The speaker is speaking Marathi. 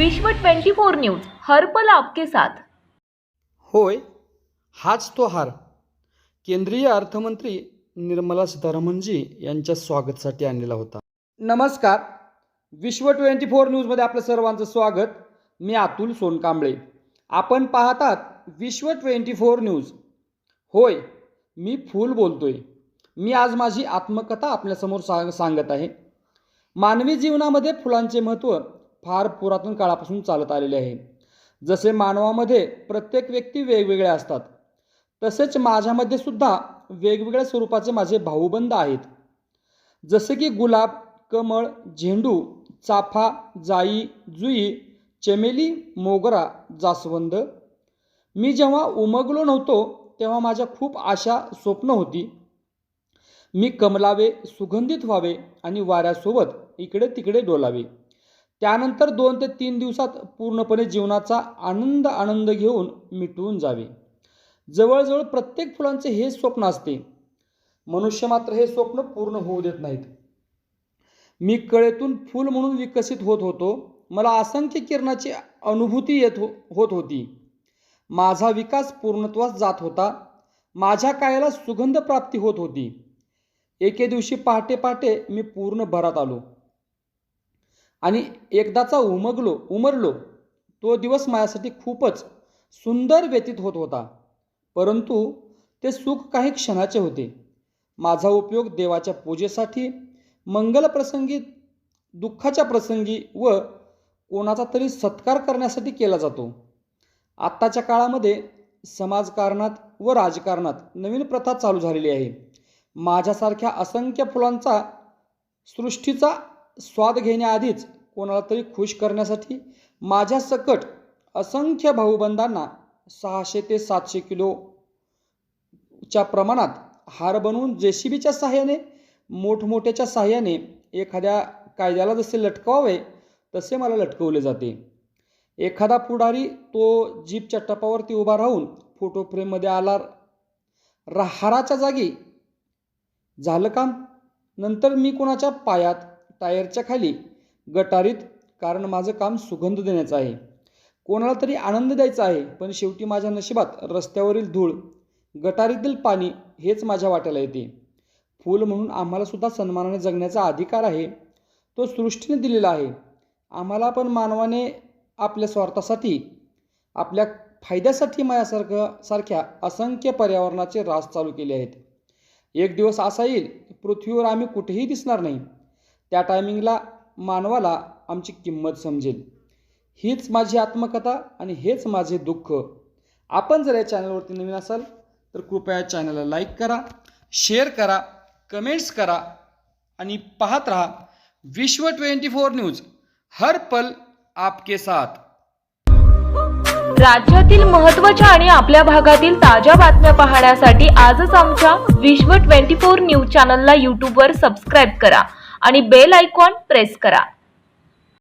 विश्व 24 न्यूज हर पल आपके साथ। होय, हाच तो हार केंद्रीय अर्थमंत्री निर्मला सीतारामनजी यांच्या स्वागतासाठी आणलेला होता। नमस्कार, विश्व 24 न्यूजमध्ये आपलं सर्वांचं स्वागत। मी अतुल सोनकांबळे। आपण पाहतात विश्व 24 न्यूज। होय, मी फुल बोलतोय। मी आज माझी आत्मकथा आपल्यासमोर सांगत आहे। मानवी जीवनामध्ये फुलांचे महत्त्व फार पुरातन काळापासून चालत आलेले आहे। जसे मानवामध्ये प्रत्येक व्यक्ती वेगवेगळे असतात, तसेच माझ्यामध्ये सुद्धा वेगवेगळ्या स्वरूपाचे माझे भाऊबंद आहेत। जसे की गुलाब, कमळ, झेंडू, चाफा, जाई, जुई, चमेली, मोगरा, जास्वंद। मी जेव्हा उमगलो नव्हतो तेव्हा माझ्या खूप आशा, स्वप्न होती। मी कमलावे, सुगंधित व्हावे आणि वाऱ्यासोबत इकडे तिकडे डोलावे। त्यानंतर 2 ते 3 दिवसात पूर्णपणे जीवनाचा आनंद घेऊन मिटून जावे। जवळजवळ प्रत्येक फुलांचे हे स्वप्न असते। मनुष्य मात्र हे स्वप्न पूर्ण होऊ देत नाहीत। मी कळेतून फूल म्हणून विकसित होत होतो। मला असंख्य किरणाची अनुभूती होत होती। माझा विकास पूर्णत्वास जात होता। माझ्या कायाला सुगंध प्राप्ती होत होती। एके दिवशी पहाटे पहाटे मी पूर्ण भरात आलो आणि एकदाचा उमरलो। तो दिवस माझ्यासाठी खूपच सुंदर व्यतीत होत होता, परंतु ते सुख काही क्षणाचे होते। माझा उपयोग देवाच्या पूजेसाठी, मंगल प्रसंगी, दुःखाच्या प्रसंगी व कोणाचा तरी सत्कार करण्यासाठी केला जातो। आत्ताच्या काळामध्ये समाजकारणात व राजकारणात नवीन प्रथा चालू झालेली आहे। माझ्यासारख्या असंख्य फुलांचा सृष्टीचा स्वाद घेण्याआधीच कोणाला तरी खुश करण्यासाठी माझ्या सकट असंख्य भाऊबंदांना 600 ते 700 किलोच्या प्रमाणात हार बनवून JCBच्या सहाय्याने, मोठमोठ्याच्या सहाय्याने एखाद्या कायद्याला जसे लटकवावे तसे मला लटकवले जाते। एखादा पुढारी तो जीपच्या टपावरती उभा राहून फोटो फ्रेममध्ये आला। हाराच्या जागी झालं काम। नंतर मी कोणाच्या पायात, टायरच्या खाली, गटारीत, कारण माझं काम सुगंध देण्याचं आहे, कोणाला तरी आनंद द्यायचा आहे। पण शेवटी माझ्या नशिबात रस्त्यावरील धूळ, गटारीतील पाणी हेच माझ्या वाट्याला येते। फूल म्हणून आम्हाला सुद्धा सन्मानाने जगण्याचा अधिकार आहे, तो सृष्टीने दिलेला आहे। आम्हाला पण मानवाने आपल्या स्वार्थासाठी, आपल्या फायद्यासाठी माझ्यासारख्या असंख्य पर्यावरणाचे रास चालू केले आहेत। एक दिवस असा येईल पृथ्वीवर आम्ही कुठेही दिसणार नाही। त्या टायमिंगला मानवाला आमची किंमत समजेल। हीच माझी आत्मकथा आणि हेच माझे दुःख। आपण जर या चॅनलवरती नवीन असाल तर कृपया चॅनलला लाईक करा, शेअर करा, कमेंट्स करा आणि पाहत रहा विश्व 24 न्यूज हर पल आपके साथ। राज्यातील महत्त्वाच्या आणि आपल्या भागातील ताज्या बातम्या पाहण्यासाठी आजच आमच्या विश्व 24 न्यूज चॅनलला YouTube वर सबस्क्राईब करा आणि बेल आयकॉन प्रेस करा।